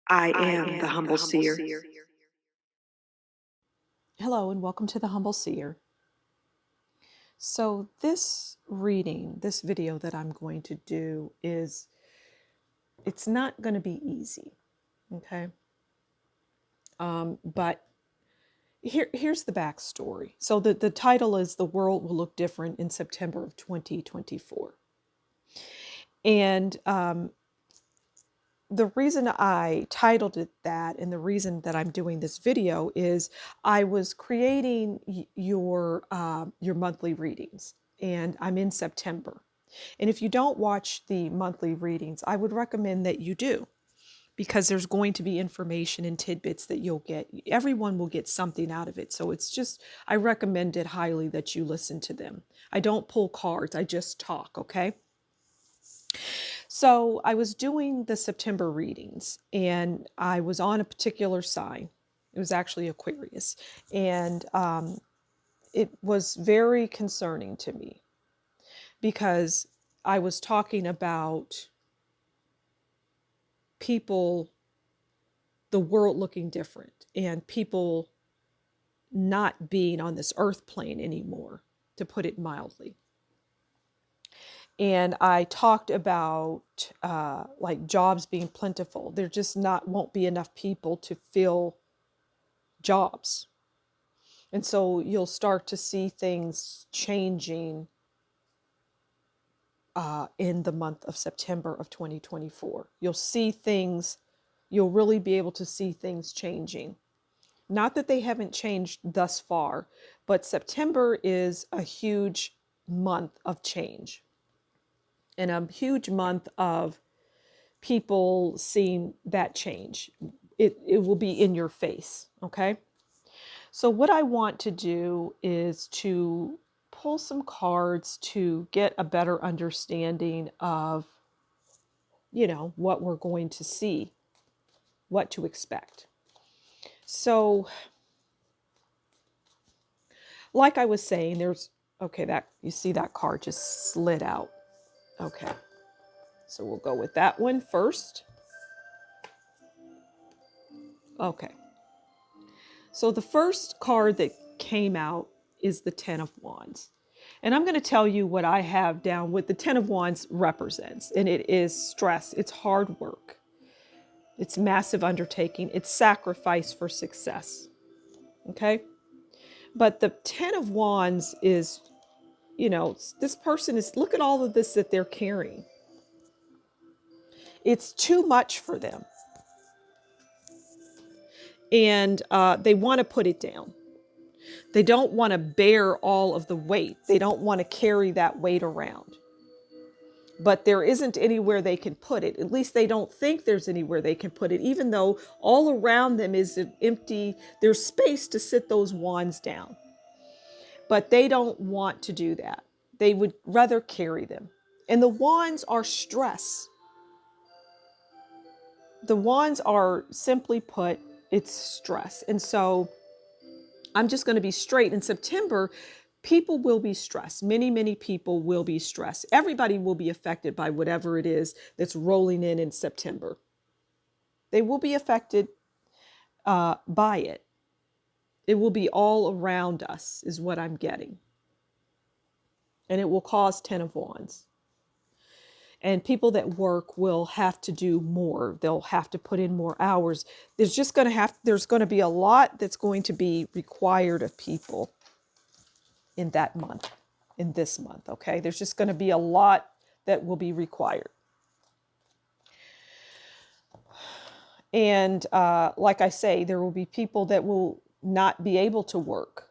I am the Humble Seer. Hello and welcome to the Humble Seer. So this reading, this video that I'm going to do it's not going to be easy, okay? But here's the backstory. So the title is The World Will Look Different in September of 2024. And the reason I titled it that and the reason that I'm doing this video is I was creating your monthly readings, and I'm in September. And if you don't watch the monthly readings, I would recommend that you do, because there's going to be information and tidbits that you'll get. Everyone will get something out of it. So I recommend it highly that you listen to them. I don't pull cards, I just talk, okay? So I was doing the September readings and I was on a particular sign. It was actually Aquarius. And it was very concerning to me because I was talking about people, the world looking different, and people not being on this earth plane anymore, to put it mildly. And I talked about like jobs being plentiful. There just won't be enough people to fill jobs. And so you'll start to see things changing in the month of September of 2024. You'll really be able to see things changing. Not that they haven't changed thus far, but September is a huge month of change and a huge month of people seeing that change. It will be in your face, okay? So what I want to do is to pull some cards to get a better understanding of, what we're going to see, what to expect. So, like I was saying, that you see that card just slid out. Okay. So we'll go with that one first. Okay. So the first card that came out is the Ten of Wands. And I'm going to tell you what I have down, what the Ten of Wands represents. And it is stress. It's hard work. It's massive undertaking. It's sacrifice for success. Okay? But the Ten of Wands is, this person is, look at all of this that they're carrying. It's too much for them. And they want to put it down. They don't want to bear all of the weight. They don't want to carry that weight around. But there isn't anywhere they can put it. At least they don't think there's anywhere they can put it, even though all around them is empty. There's space to sit those wands down. But they don't want to do that. They would rather carry them. And the wands are stress. The wands are, simply put, it's stress. And so I'm just going to be straight. In September, people will be stressed. Many, many people will be stressed. Everybody will be affected by whatever it is that's rolling in September. They will be affected by it. It will be all around us, is what I'm getting. And it will cause 10 of Wands. And people that work will have to do more. They'll have to put in more hours. There's going to be a lot that's going to be required of people in that month, in this month, okay? There's just going to be a lot that will be required. And like I say, there will be people that will not be able to work.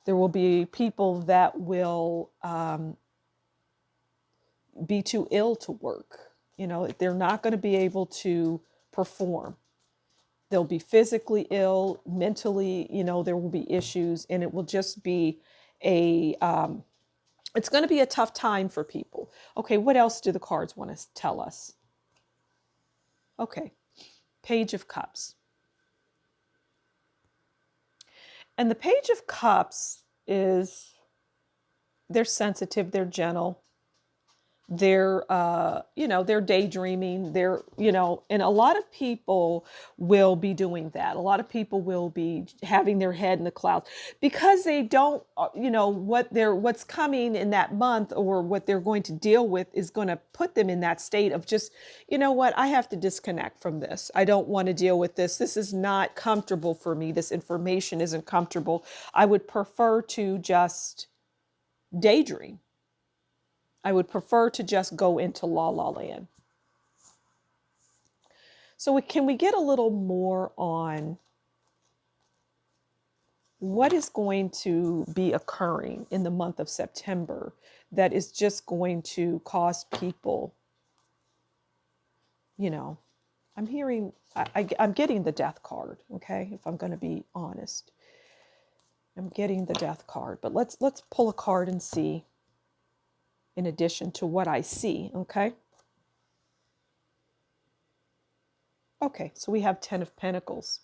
There will be people that will be too ill to work. They're not going to be able to perform. They'll be physically ill, mentally, there will be issues, and it will just be it's going to be a tough time for people. Okay, what else do the cards want to tell us? Okay, Page of Cups. And the Page of Cups they're sensitive, they're gentle. they're daydreaming, and a lot of people will be doing that. A lot of people will be having their head in the clouds because they don't, what's coming in that month or what they're going to deal with is going to put them in that state of just, what, I have to disconnect from this. I don't want to deal with this. This is not comfortable for me. This information isn't comfortable. I would prefer to just daydream. I would prefer to just go into la la land. So can we get a little more on what is going to be occurring in the month of September that is just going to cause people, I'm hearing, I'm getting the death card, okay, if I'm going to be honest. I'm getting the death card, but let's pull a card and see in addition to what I see, okay? Okay, so we have 10 of Pentacles.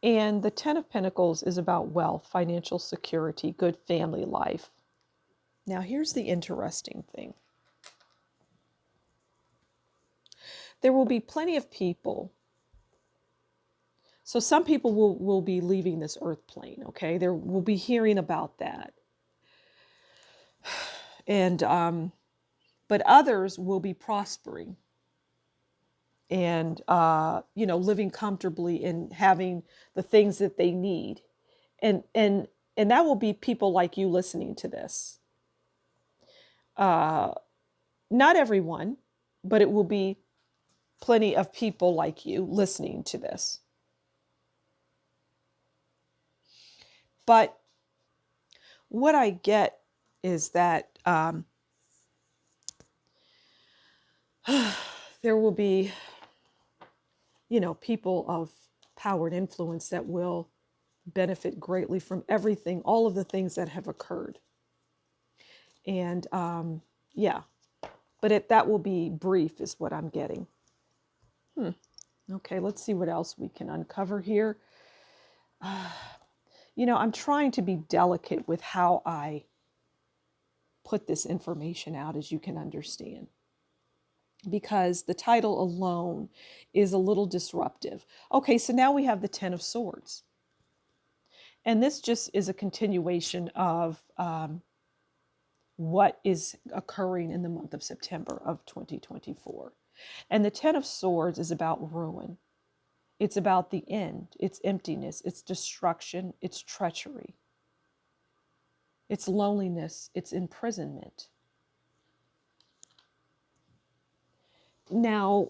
And the 10 of Pentacles is about wealth, financial security, good family life. Now, here's the interesting thing. There will be plenty of people. So some people will be leaving this earth plane, okay? There will be hearing about that. And, but others will be prospering and, living comfortably and having the things that they need. And that will be people like you listening to this. Not everyone, but it will be plenty of people like you listening to this. But what I get is that there will be, people of power and influence that will benefit greatly from everything, all of the things that have occurred. And but that will be brief is what I'm getting. Okay, let's see what else we can uncover here. I'm trying to be delicate with how I put this information out, as you can understand, because the title alone is a little disruptive. Okay, so now we have the 10 of Swords. And this just is a continuation of what is occurring in the month of September of 2024. And the 10 of Swords is about ruin. It's about the end. It's emptiness. It's destruction. It's treachery. It's loneliness. It's imprisonment. Now,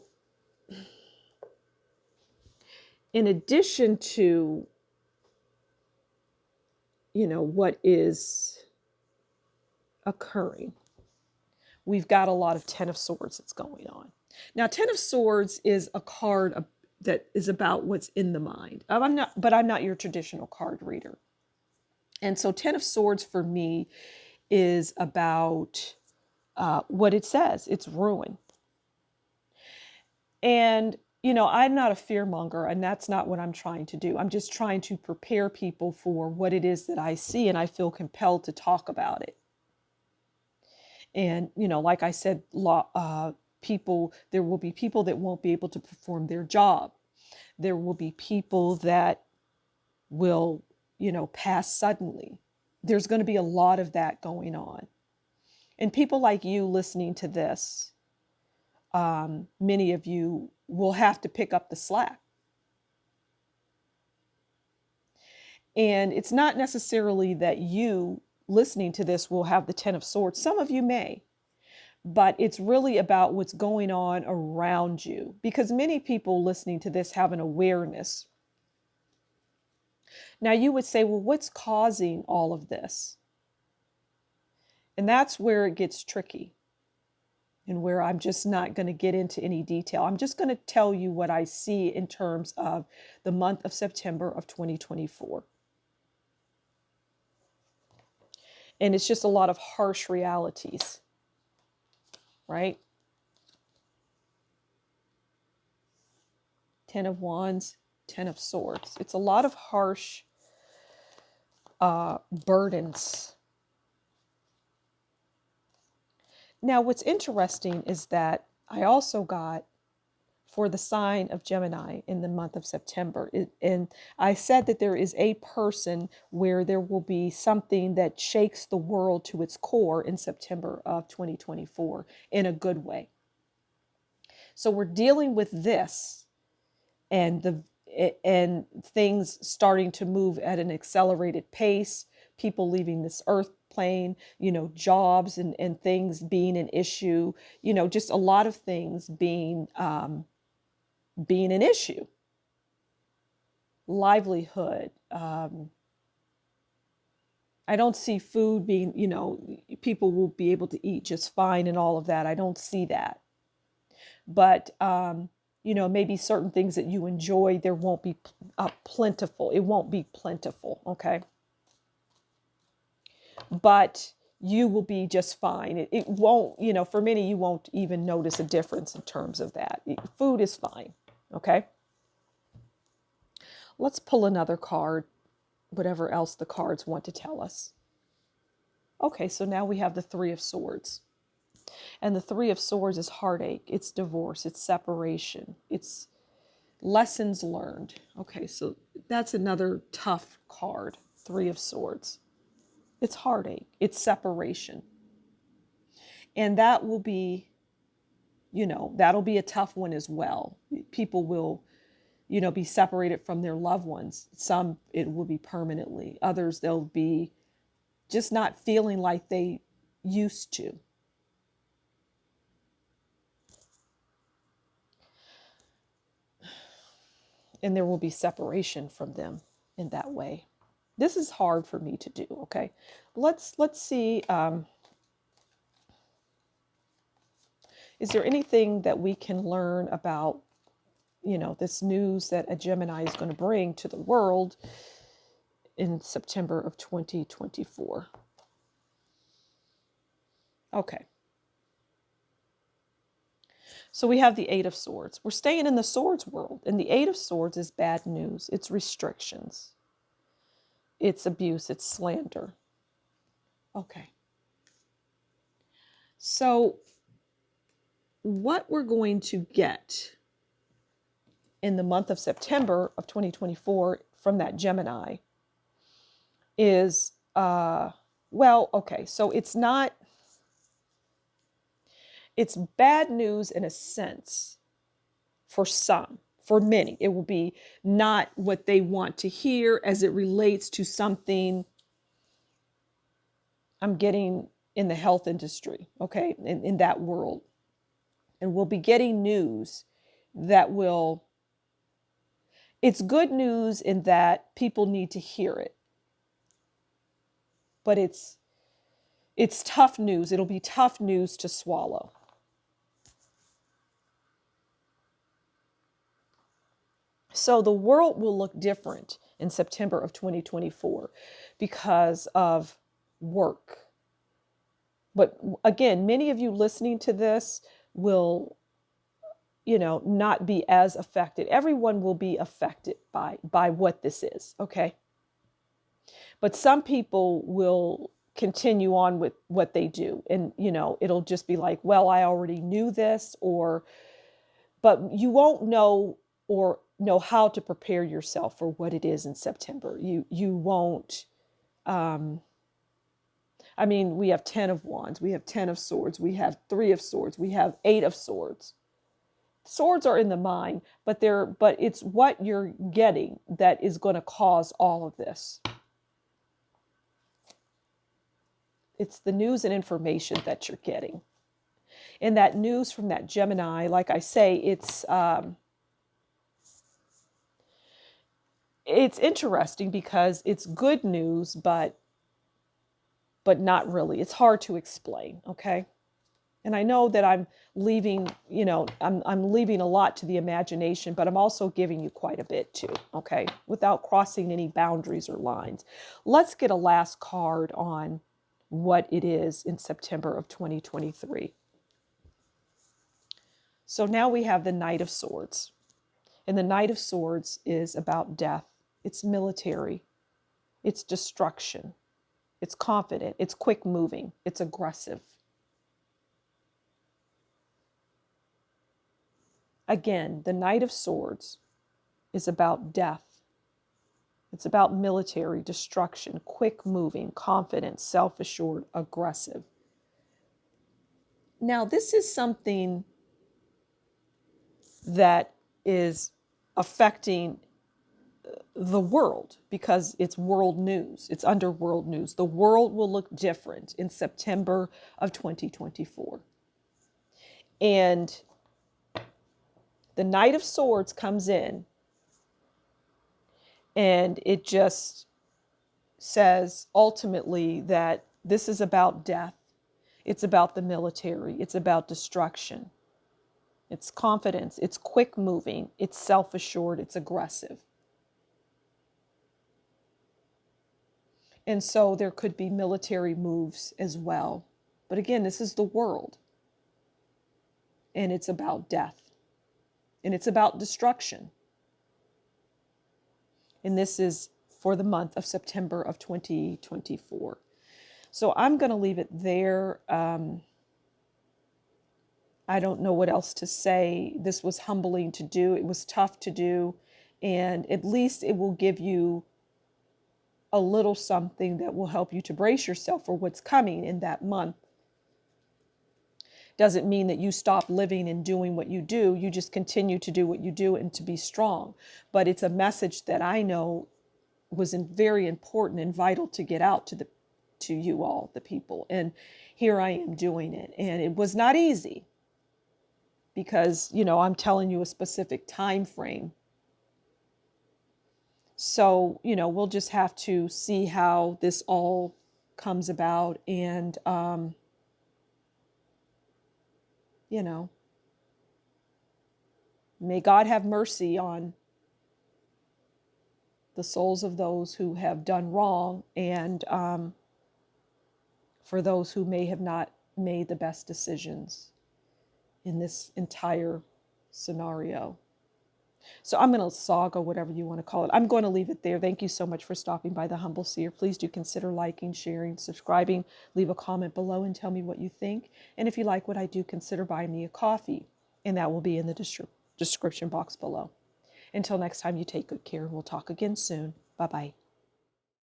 in addition to, what is occurring, we've got a lot of 10 of Swords that's going on. Now, 10 of Swords is a card that is about what's in the mind. I'm not your traditional card reader. And so 10 of Swords for me is about what it says. It's ruin. And, I'm not a fearmonger, and that's not what I'm trying to do. I'm just trying to prepare people for what it is that I see, and I feel compelled to talk about it. And, like I said, there will be people that won't be able to perform their job. There will be people that will, pass suddenly. There's going to be a lot of that going on. And people like you listening to this, many of you will have to pick up the slack. And it's not necessarily that you listening to this will have the 10 of Swords. Some of you may, but it's really about what's going on around you, because many people listening to this have an awareness. Now you would say, well, what's causing all of this? And that's where it gets tricky, and where I'm just not going to get into any detail. I'm just going to tell you what I see in terms of the month of September of 2024. And it's just a lot of harsh realities, right? 10 of Wands, 10 of Swords. It's a lot of harsh burdens. Now, what's interesting is that I also got for the sign of Gemini in the month of September. And I said that there is a person where there will be something that shakes the world to its core in September of 2024 in a good way. So we're dealing with this and things starting to move at an accelerated pace, people leaving this earth plane, jobs and things being an issue, just a lot of things being an issue. Livelihood. I don't see food being, people will be able to eat just fine and all of that. I don't see that. But, maybe certain things that you enjoy, there won't be plentiful. It won't be plentiful, okay? But you will be just fine. It won't, for many, you won't even notice a difference in terms of that. Food is fine, okay? Let's pull another card, whatever else the cards want to tell us. Okay, so now we have the Three of Swords. And the Three of Swords is heartache, it's divorce, it's separation, it's lessons learned. Okay, so that's another tough card, Three of Swords. It's heartache, it's separation. And that will be, that'll be a tough one as well. People will, be separated from their loved ones. Some, it will be permanently. Others, they'll be just not feeling like they used to. And there will be separation from them in that way. This is hard for me to do, okay? Let's see, is there anything that we can learn about, this news that a Gemini is going to bring to the world in September of 2024? Okay. So we have the Eight of Swords. We're staying in the Swords world. And the Eight of Swords is bad news. It's restrictions. It's abuse. It's slander. Okay. So what we're going to get in the month of September of 2024 from that Gemini is, okay, so it's bad news in a sense for some. For many, it will be not what they want to hear as it relates to something I'm getting in the health industry, okay, in that world. And we'll be getting news that it's good news in that people need to hear it. But it's tough news. It'll be tough news to swallow. So the world will look different in September of 2024 because of work. But again, many of you listening to this will, not be as affected. Everyone will be affected by what this is, okay? But some people will continue on with what they do. And, it'll just be like, well, I already knew this, but you won't know or know how to prepare yourself for what it is in September. You won't, we have 10 of Wands, we have 10 of Swords, we have 3 of Swords, we have 8 of Swords. Swords are in the mind, but it's what you're getting that is going to cause all of this. It's the news and information that you're getting. And that news from that Gemini, like I say, it's interesting because it's good news, but not really. It's hard to explain, okay? And I know that I'm leaving, I'm leaving a lot to the imagination, but I'm also giving you quite a bit too, okay? Without crossing any boundaries or lines. Let's get a last card on what it is in September of 2023. So now we have the Knight of Swords. And the Knight of Swords is about death. It's military. It's destruction. It's confident. It's quick moving. It's aggressive. Again, the Knight of Swords is about death. It's about military destruction, quick moving, confident, self-assured, aggressive. Now, this is something that is affecting the world because it's world news. It's under world news. The world will look different in September of 2024. And the Knight of Swords comes in and it just says ultimately that this is about death. It's about the military. It's about destruction. It's confidence. It's quick moving. It's self-assured. It's aggressive. And so there could be military moves as well. But again, this is the world. And it's about death. And it's about destruction. And this is for the month of September of 2024. So I'm going to leave it there. I don't know what else to say. This was humbling to do. It was tough to do. And at least it will give you a little something that will help you to brace yourself for what's coming in that month. Doesn't mean that you stop living and doing what you do. You just continue to do what you do and to be strong. But it's a message that I know was very important and vital to get out to you all, the people. And here I am doing it. And it was not easy because, I'm telling you a specific time frame. So, we'll just have to see how this all comes about. And, may God have mercy on the souls of those who have done wrong, and for those who may have not made the best decisions in this entire scenario. So I'm going to saga, whatever you want to call it. I'm going to leave it there. Thank you so much for stopping by the Humble Seer. Please do consider liking, sharing, subscribing. Leave a comment below and tell me what you think. And if you like what I do, consider buying me a coffee. And that will be in the description box below. Until next time, you take good care. We'll talk again soon. Bye-bye.